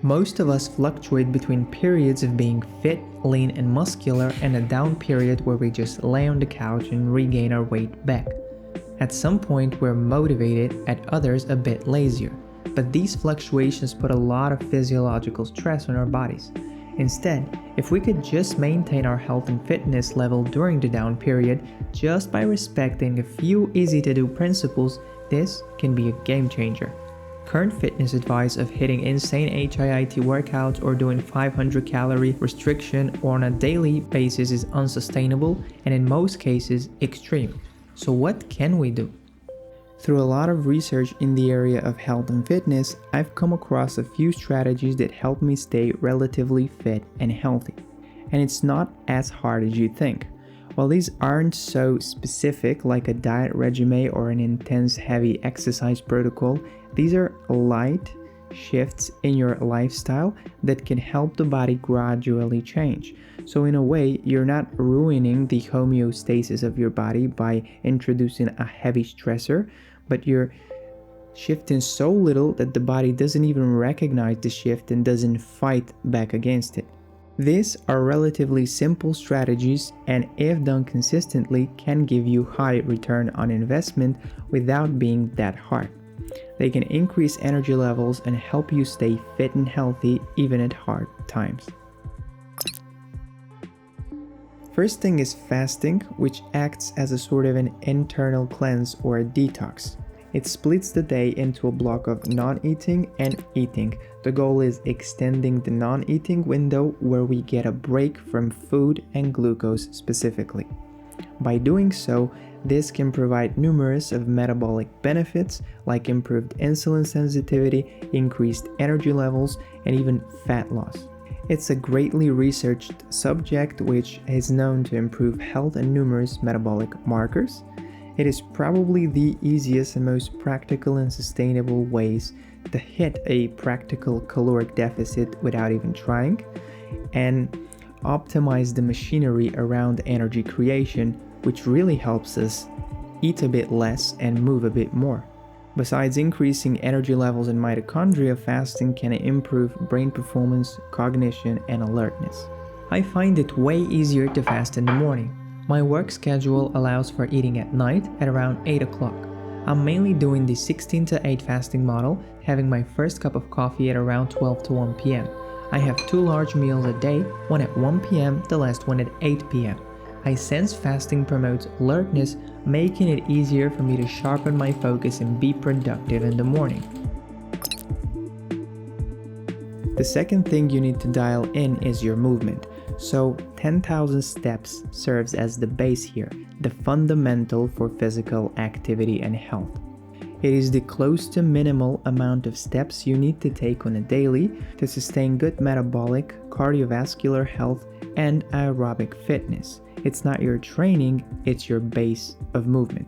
Most of us fluctuate between periods of being fit, lean, and muscular and a down period where we just lay on the couch and regain our weight back. At some point, we're motivated, at others, a bit lazier. But these fluctuations put a lot of physiological stress on our bodies. Instead, if we could just maintain our health and fitness level during the down period just by respecting a few easy-to-do principles, this can be a game changer. Current fitness advice of hitting insane HIIT workouts or doing 500-calorie restriction on a daily basis is unsustainable and in most cases extreme. So what can we do? Through a lot of research in the area of health and fitness, I've come across a few strategies that help me stay relatively fit and healthy. And it's not as hard as you think. While these aren't so specific like a diet regimen or an intense heavy exercise protocol, these are light shifts in your lifestyle that can help the body gradually change. So in a way, you're not ruining the homeostasis of your body by introducing a heavy stressor, but you're shifting so little that the body doesn't even recognize the shift and doesn't fight back against it. These are relatively simple strategies and if done consistently can give you high return on investment without being that hard. They can increase energy levels and help you stay fit and healthy even at hard times. First thing is fasting, which acts as a sort of an internal cleanse or a detox. It splits the day into a block of non-eating and eating. The goal is extending the non-eating window where we get a break from food and glucose specifically. By doing so, this can provide numerous of metabolic benefits like improved insulin sensitivity, increased energy levels, and even fat loss. It's a greatly researched subject which is known to improve health and numerous metabolic markers. It is probably the easiest and most practical and sustainable ways to hit a practical caloric deficit without even trying, and optimize the machinery around energy creation, which really helps us eat a bit less and move a bit more. Besides increasing energy levels in mitochondria, fasting can improve brain performance, cognition, and alertness. I find it way easier to fast in the morning. My work schedule allows for eating at night at around 8 o'clock. I'm mainly doing the 16 to 8 fasting model, having my first cup of coffee at around 12 to 1 p.m. I have 2 large meals a day, one at 1 p.m., the last one at 8 p.m. I sense fasting promotes alertness, making it easier for me to sharpen my focus and be productive in the morning. The second thing you need to dial in is your movement. So 10,000 steps serves as the base here, the fundamental for physical activity and health. It is the close to minimal amount of steps you need to take on a daily to sustain good metabolic, cardiovascular health, and aerobic fitness. It's not your training, it's your base of movement.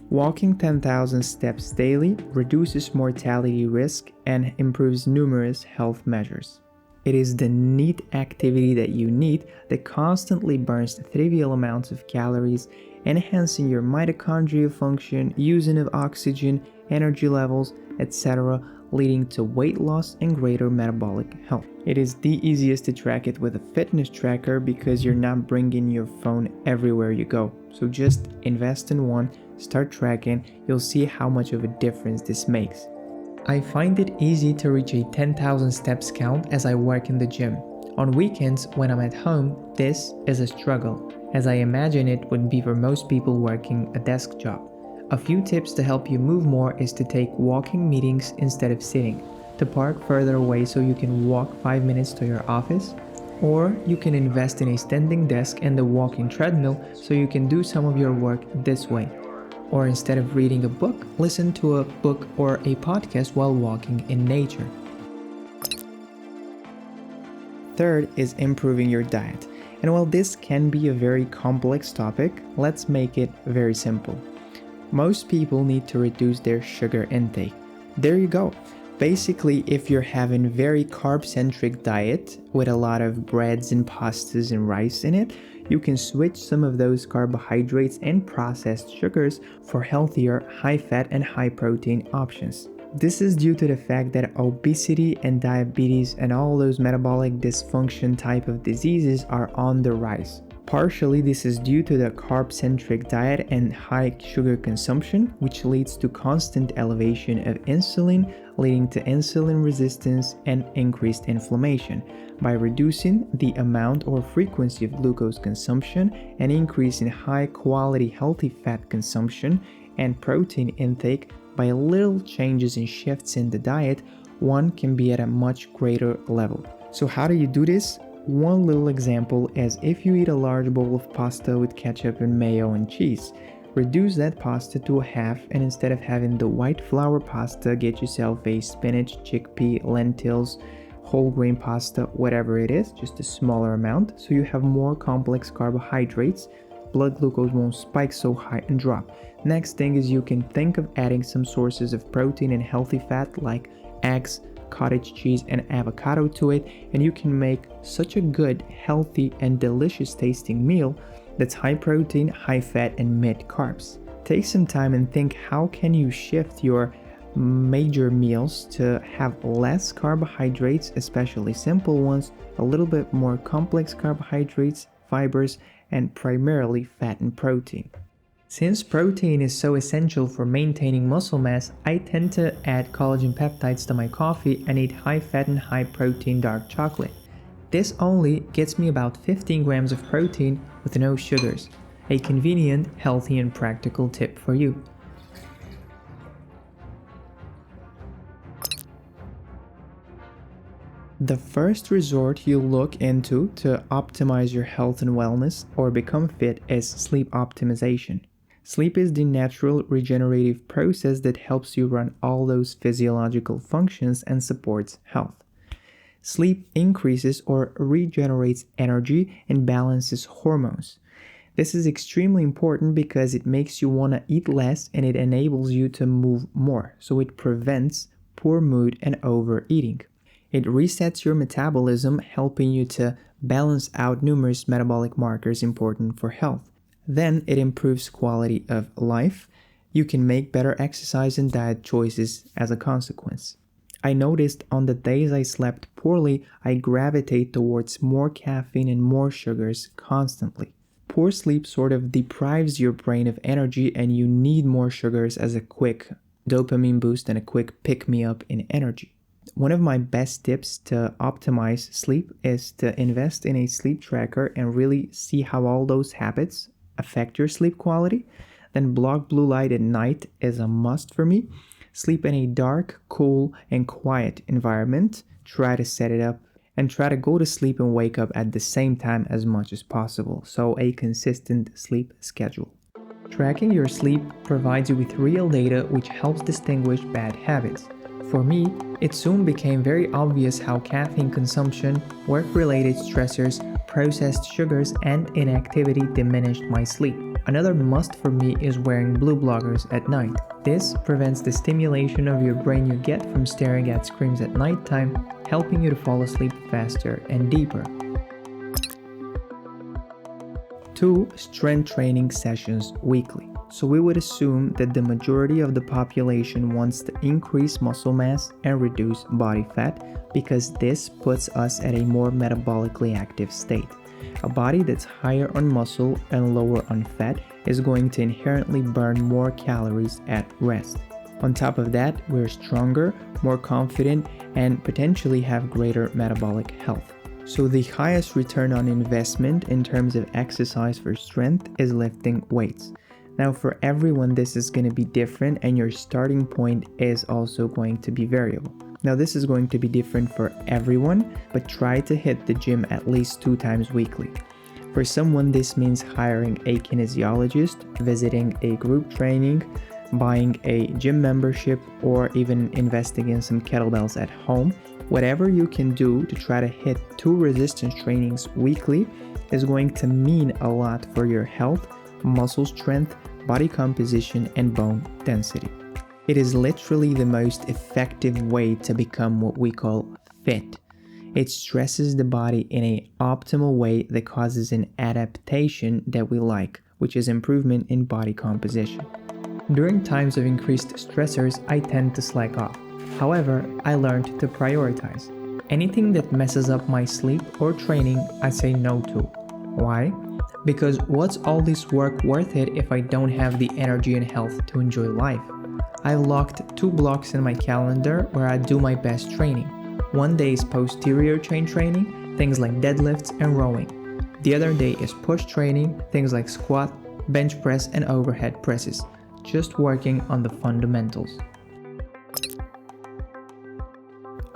Walking 10,000 steps daily reduces mortality risk and improves numerous health measures. It is the neat activity that you need that constantly burns trivial amounts of calories, enhancing your mitochondrial function, using of oxygen, energy levels, etc., leading to weight loss and greater metabolic health. It is the easiest to track it with a fitness tracker because you're not bringing your phone everywhere you go. So just invest in one, start tracking, you'll see how much of a difference this makes. I find it easy to reach a 10,000 steps count as I work in the gym. On weekends, when I'm at home, this is a struggle, as I imagine it would be for most people working a desk job. A few tips to help you move more is to take walking meetings instead of sitting, to park further away so you can walk 5 minutes to your office, or you can invest in a standing desk and a walking treadmill so you can do some of your work this way. Or instead of reading a book, listen to a book or a podcast while walking in nature. Third is improving your diet. And while this can be a very complex topic, let's make it very simple. Most people need to reduce their sugar intake. There you go. Basically, if you're having very carb-centric diet with a lot of breads and pastas and rice in it, you can switch some of those carbohydrates and processed sugars for healthier, high-fat and high-protein options. This is due to the fact that obesity and diabetes and all those metabolic dysfunction type of diseases are on the rise. Partially, this is due to the carb-centric diet and high sugar consumption, which leads to constant elevation of insulin, leading to insulin resistance and increased inflammation. By reducing the amount or frequency of glucose consumption and increasing high-quality healthy fat consumption and protein intake, by little changes and shifts in the diet, one can be at a much greater level. So how do you do this? One little example is if you eat a large bowl of pasta with ketchup and mayo and cheese. Reduce that pasta to a half, and instead of having the white flour pasta, get yourself a spinach, chickpea, lentils, whole grain pasta, whatever it is, just a smaller amount, so you have more complex carbohydrates. Blood glucose won't spike so high and drop. Next thing is you can think of adding some sources of protein and healthy fat like eggs, cottage cheese, and avocado to it, and you can make such a good, healthy, and delicious tasting meal that's high protein, high fat, and mid carbs. Take some time and think, how can you shift your major meals to have less carbohydrates, especially simple ones, a little bit more complex carbohydrates, fibers, and primarily fat and protein. Since protein is so essential for maintaining muscle mass, I tend to add collagen peptides to my coffee and eat high fat and high protein dark chocolate. This only gets me about 15 grams of protein with no sugars. A convenient, healthy, and practical tip for you. The first resort you look into to optimize your health and wellness or become fit is sleep optimization. Sleep is the natural regenerative process that helps you run all those physiological functions and supports health. Sleep increases or regenerates energy and balances hormones. This is extremely important because it makes you want to eat less and it enables you to move more, so it prevents poor mood and overeating. It resets your metabolism, helping you to balance out numerous metabolic markers important for health. Then it improves quality of life. You can make better exercise and diet choices as a consequence. I noticed on the days I slept poorly, I gravitate towards more caffeine and more sugars constantly. Poor sleep sort of deprives your brain of energy, and you need more sugars as a quick dopamine boost and a quick pick-me-up in energy. One of my best tips to optimize sleep is to invest in a sleep tracker and really see how all those habits affect your sleep quality. Then block blue light at night is a must for me. Sleep in a dark, cool, and quiet environment. Try to set it up and try to go to sleep and wake up at the same time as much as possible. So a consistent sleep schedule. Tracking your sleep provides you with real data which helps distinguish bad habits. For me, it soon became very obvious how caffeine consumption, work-related stressors, processed sugars, and inactivity diminished my sleep. Another must for me is wearing blue blockers at night. This prevents the stimulation of your brain you get from staring at screens at nighttime, helping you to fall asleep faster and deeper. 2 strength training sessions weekly. So we would assume that the majority of the population wants to increase muscle mass and reduce body fat because this puts us at a more metabolically active state. A body that's higher on muscle and lower on fat is going to inherently burn more calories at rest. On top of that, we're stronger, more confident, and potentially have greater metabolic health. So the highest return on investment in terms of exercise for strength is lifting weights. Now for everyone this is going to be different, and your starting point is also going to be variable. Now this is going to be different for everyone, but try to hit the gym at least 2 times weekly. For someone this means hiring a kinesiologist, visiting a group training, buying a gym membership, or even investing in some kettlebells at home. Whatever you can do to try to hit 2 resistance trainings weekly is going to mean a lot for your health, muscle strength, body composition, and bone density. It is literally the most effective way to become what we call fit. It stresses the body in an optimal way that causes an adaptation that we like, which is improvement in body composition. During times of increased stressors, I tend to slack off. However, I learned to prioritize. Anything that messes up my sleep or training, I say no to. Why? Because what's all this work worth it if I don't have the energy and health to enjoy life? I've locked 2 blocks in my calendar where I do my best training. One day is posterior chain training, things like deadlifts and rowing. The other day is push training, things like squat, bench press and overhead presses. Just working on the fundamentals.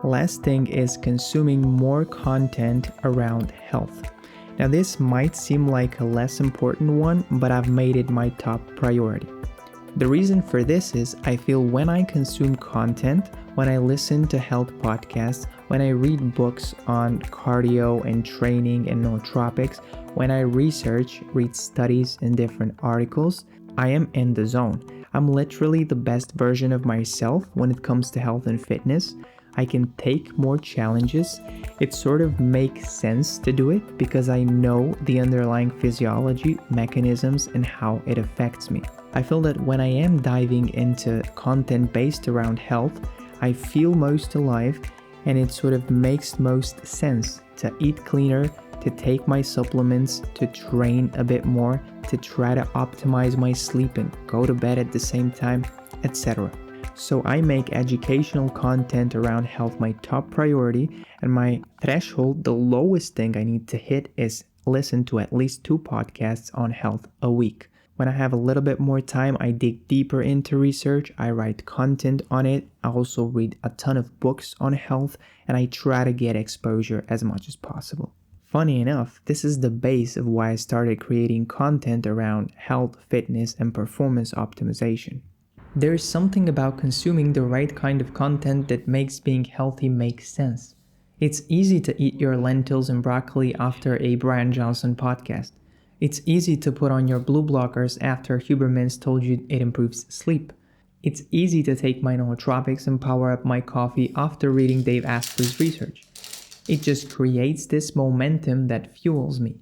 Last thing is consuming more content around health. Now this might seem like a less important one, but I've made it my top priority. The reason for this is I feel when I consume content, when I listen to health podcasts, when I read books on cardio and training and nootropics, when I read studies and different articles, I am in the zone. I'm literally the best version of myself when it comes to health and fitness. I can take more challenges. It sort of makes sense to do it because I know the underlying physiology, mechanisms, and how it affects me. I feel that when I am diving into content based around health, I feel most alive, and it sort of makes most sense to eat cleaner, to take my supplements, to train a bit more, to try to optimize my sleep and go to bed at the same time, etc. So I make educational content around health my top priority, and my threshold, the lowest thing I need to hit, is listen to at least 2 podcasts on health a week. When I have a little bit more time, I dig deeper into research, I write content on it, I also read a ton of books on health, and I try to get exposure as much as possible. Funny enough, this is the base of why I started creating content around health, fitness, and performance optimization. There is something about consuming the right kind of content that makes being healthy make sense. It's easy to eat your lentils and broccoli after a Brian Johnson podcast. It's easy to put on your blue blockers after Huberman's told you it improves sleep. It's easy to take my nootropics and power up my coffee after reading Dave Asprey's research. It just creates this momentum that fuels me.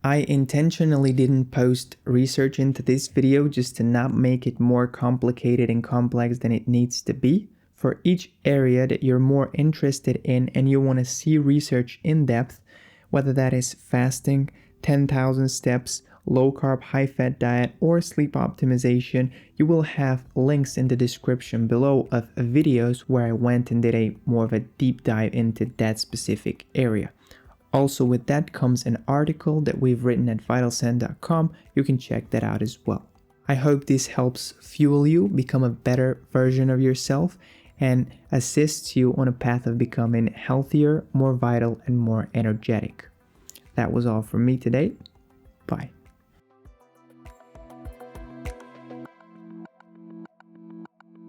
I intentionally didn't post research into this video just to not make it more complicated and complex than it needs to be. For each area that you're more interested in and you want to see research in depth, whether that is fasting, 10,000 steps, low-carb, high-fat diet, or sleep optimization, you will have links in the description below of videos where I went and did more of a deep dive into that specific area. Also, with that comes an article that we've written at vitalsen.com. You can check that out as well. I hope this helps fuel you, become a better version of yourself, and assists you on a path of becoming healthier, more vital, and more energetic. That was all from me today. Bye.